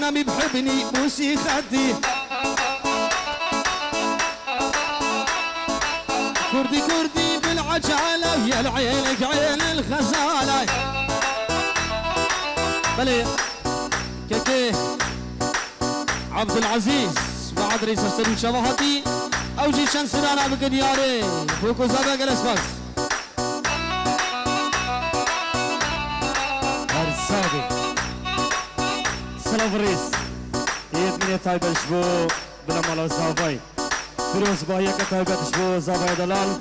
منامي بحبني بوسي خدي كردي كردي بالعجالة يا العينك عين الغزالة بلي كيكي عبد العزيز بعد رئيس السلوك شبهتي اوجي شان سنانا بقدياري فوكو زابا جلس بس هرسادي سلام رئيس يدمني طيب الشبو بلا مالا زاباي فيروز باهية كتايبة شبو زاباي دلال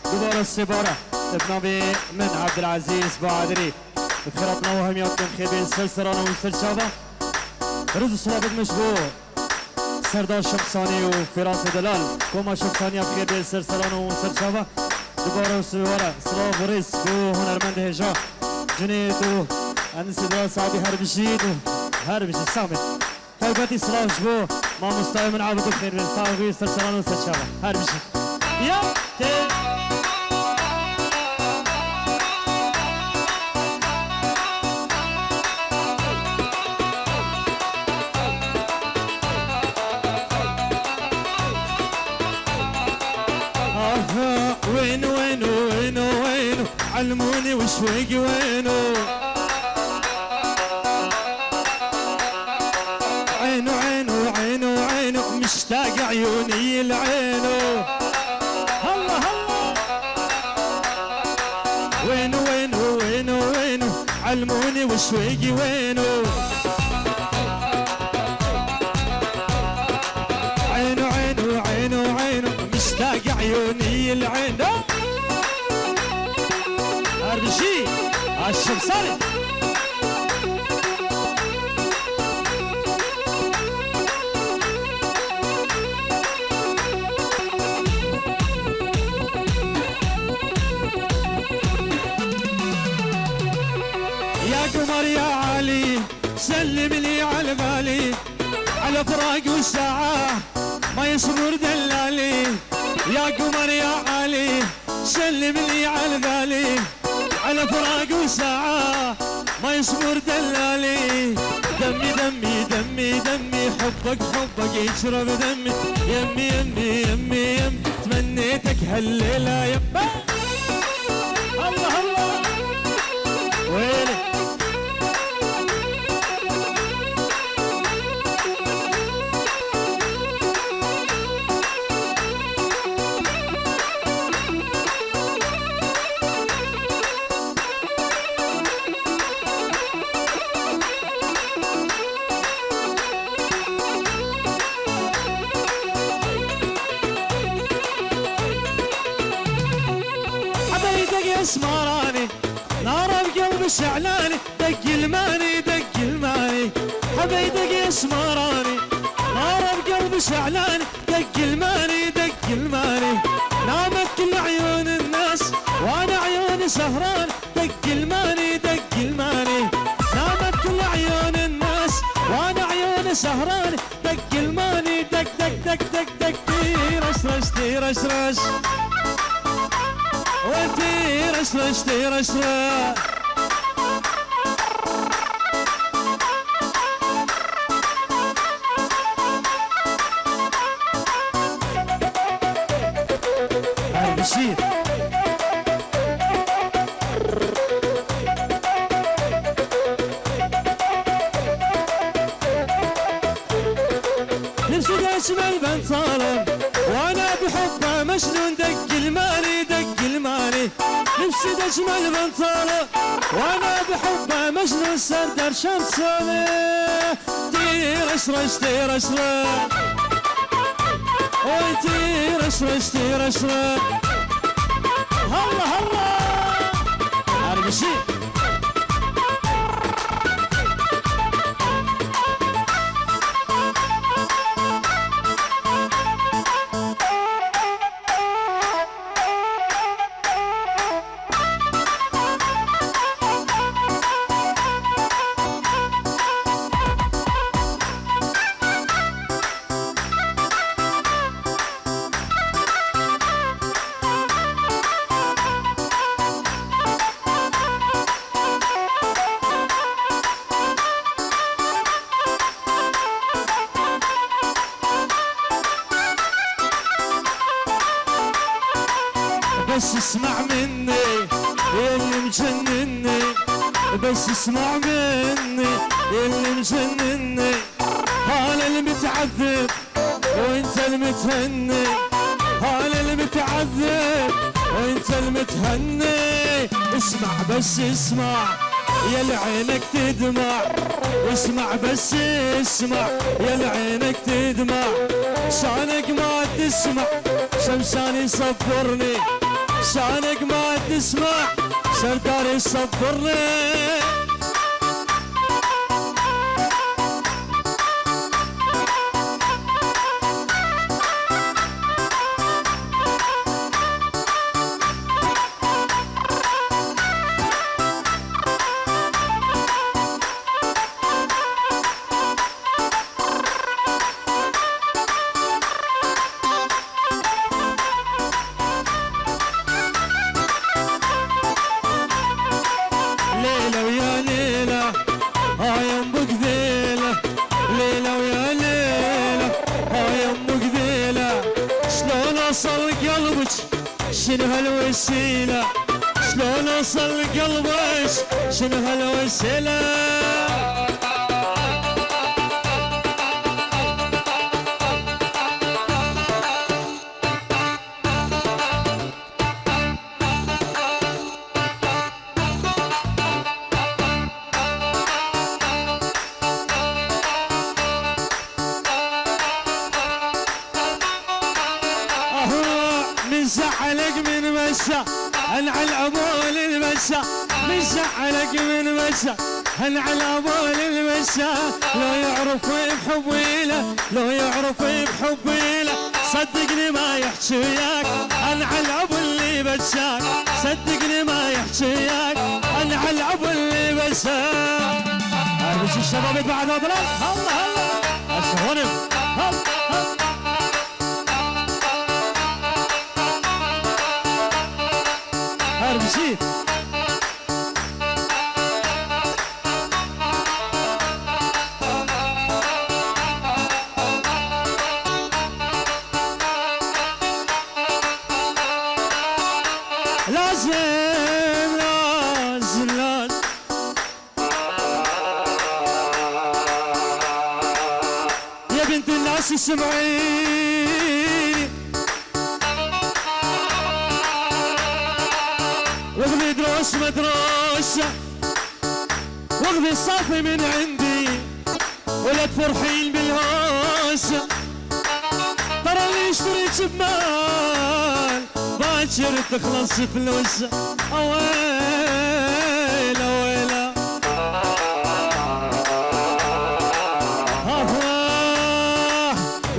دوبارة السبارة ابنامي من عبد العزيز بعدري بخيراتنا وهمياتكم خير بين سلسرانة وسلشابة روز الصلاة مشبو سردار شمساني وفراس دلال كوما شمساني بخير بين سلسرانة وسلشابة دوبارة السبارة سلام وريس بو هنرمند هجا جنيد وأنس دلال سعدي هربشيد وهربشي سامي طيبتي سلام شبو ما مستوى من عبد بخير بين ساوي سلسرانة وسلشابة هربشي يا تي وينو وينو وينو وينو علموني وشويق وينو عينو عينو عينو عينو مشتاق عيوني العينو هلا هلا وينو وينو وينو وينو علموني وشويق وينو عينو عينو عينو عينو مشتاق عيوني العين هربشي الشمساني يا قمر يا علي سلم لي على بالي على فراق والساعة ما يصبر دلالي يا قمر يا علي سلم لي على بالي على فراق وساعة ما يصبر دلالي دمي دمي دمي دمي حبك حبك يشرب دمي يمي يمي يمي يمي تمنيتك هالليلة يما الله الله ويلي اسمراني نار بقلب شعلاني دق الماني دق الماني حبيدك اسمراني نار بقلب شعلاني دق الماني دق الماني نامت كل عيون الناس وانا عيوني سهران دق الماني دق الماني نامت كل عيون الناس وانا عيوني سهران دق الماني دق دق دق دق دق تيرش رش تيرش رش وتيرش رش تيرش رش بشير نفسي اشمل بنت صالم وانا بحبه مجنون دق الماني دق الماني نفسي اشمل بنت صالم وانا بحبه مجنون سردار شمساني تيرش رش تيرش رش تيرش رش تيرش رش هلا هلا هذا بشير بس اسمع مني يا اللي مجنني، بس اسمع مني يا اللي مجنني، انا المتعذب وانت المتهني، انا المتعذب وانت المتهني. اسمع بس اسمع يا لعينك تدمع، اسمع بس اسمع يا لعينك تدمع، شانك ما تسمع شمسان يصبرني، شانك ما تسمع سردار يصبرني. ليلة ويا ليلة هاي امك ذيلة، ليلة ويا ليلة هاي امك ذيلة، شلون اوصل قلبك شنو هالوسيلة، شلون اوصل قلبك شنو هالوسيلة. من زعلك من مشى انعى العبول المشى، من زعلك من مشى انعى العبول المشى، لو يعرف بحبيله لو يعرف بحبيله، صدقني ما يحكي وياك انعى العب اللي بشاك، صدقني ما يحكي وياك انعى العب اللي بشاك. هذا الشباب بعد هذا الله الله اشهرهم الله. مشيت لازم لازم لازم يا بنت الناس اسمعيني، واخذي دروس مدروسة واخذي صافي من عندي، ولا تفرحين بالهوسة، ترى اللي يشتريك بمال باكر تخلص فلوسه. اويلا اويلا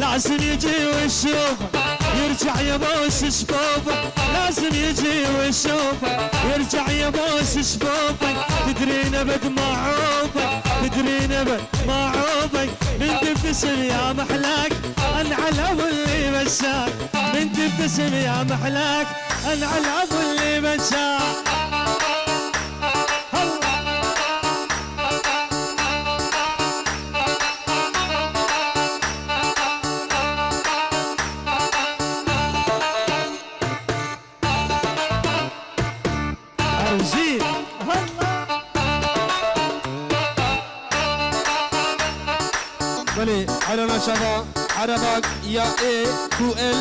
لازم يجي ويشوفه يرجع يبوس شبوبك، لازم يجي ويشوفك يرجع يبوس شبوبك، تدرين ابد ما عوبك تدرين ابد ما عوبك، من تبتسم يا محلاك انعى العب اللي مشاك، من تبتسم يا محلاك انعى العب اللي مشاك. بله على شباب عربك يا اي تو ال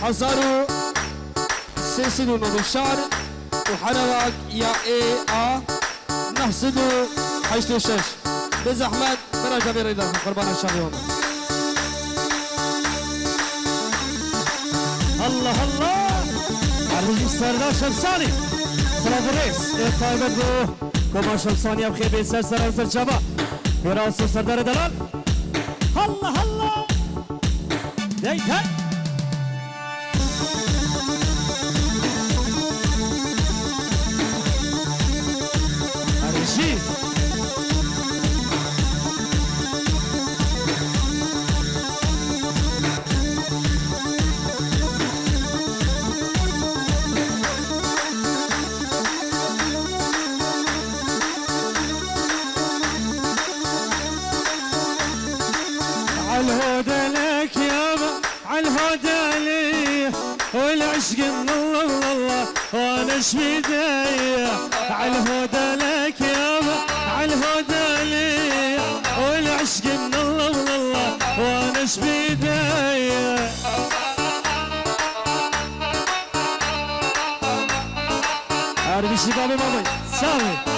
1319 وحربك يا اي ا نحسدو 86 بزحمت برا جبير رضا قربان الشباب. الله الله عروج سردار شمساني سلام الرئيس طيب ابو كما شمساني بخير بين سردار الشباب فراس سردار دلال. الله الله ديتها الرشيد عالهدى لك يابا عالهدى لي والعيد والعشق من الله الله وانا شبيدي عالهدى لك يابا عالهدى لي والعشق من الله الله وانا شبيدي عارف الشباب ماما سامي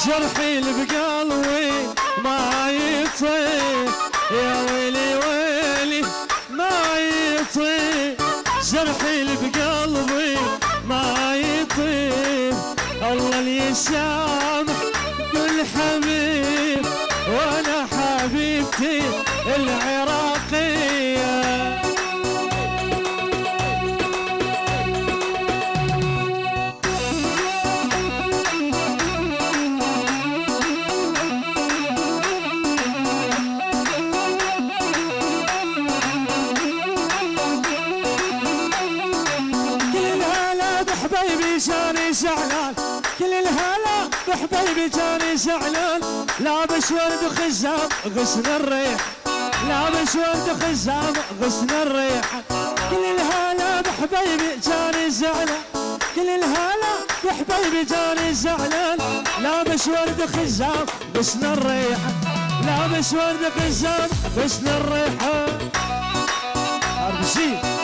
جرحي اللي بقلبي ما يطيب يا ويلي ويلي ما يطيب جرحي اللي بقلبي ما يطيب الله اللي يسامح كل حبيب وانا حبيبتي العراقيه جاني زعلان كل الهلا بحبيبي جاني زعلان لابس ورد خزام غصن الريح لابس ورد خزام غصن الريح كل الهلا بحبيبي جاني زعلان كل الهلا بحبيبي جاني زعلان لابس ورد خزام غصن الريح لابس ورد خزام غصن الريح أربشي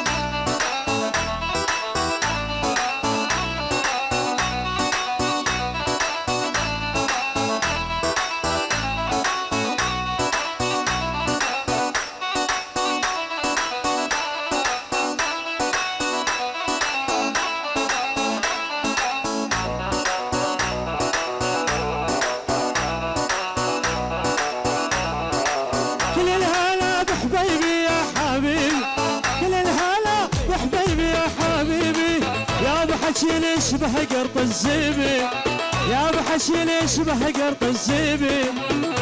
بحشي يشبه قرط الزيبي يا بحشي يشبه قرط الزيبي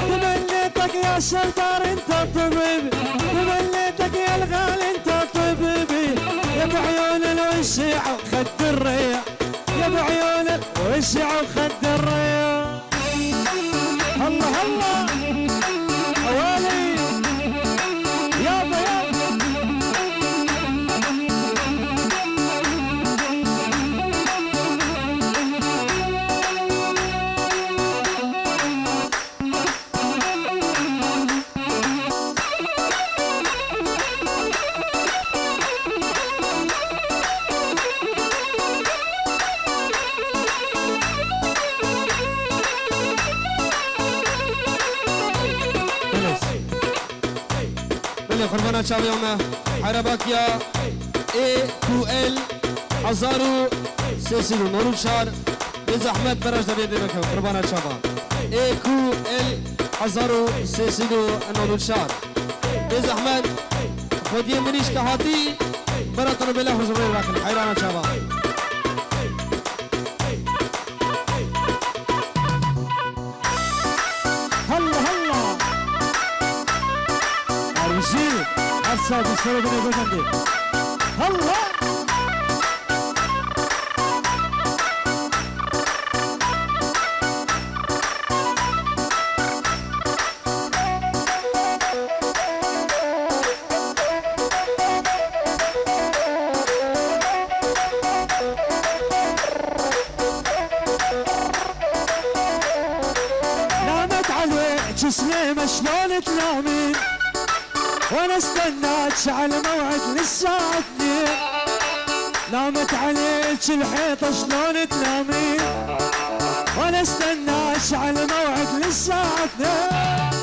تمنيتك يا سلطان انت طبيبي تمنيتك يا الغالي انت طبيبي يا بعيون الوسع وخد الريح يا بعيون الوسع وخد الريح الله الله اوالي يابا يابا قربانا شابيومه حرباكيا اي كو ال هزارو سيسيلو نورو شار بزحمت براش دبي بك قربانا شابا اي كو ال هزارو سيسيلو نورو شار بزحمت خودي منيش كهاتي براتنا بالله حضور راكن حيرانا شابا هلا هلا عربشي هسا بسرعة بني بجندي هلا نامت عليك سليمة شلون تنامين وانا استناك على موعد للساعة 2 نامت عليك الحيطة شلون تنامين وانا استناك على موعد للساعة 2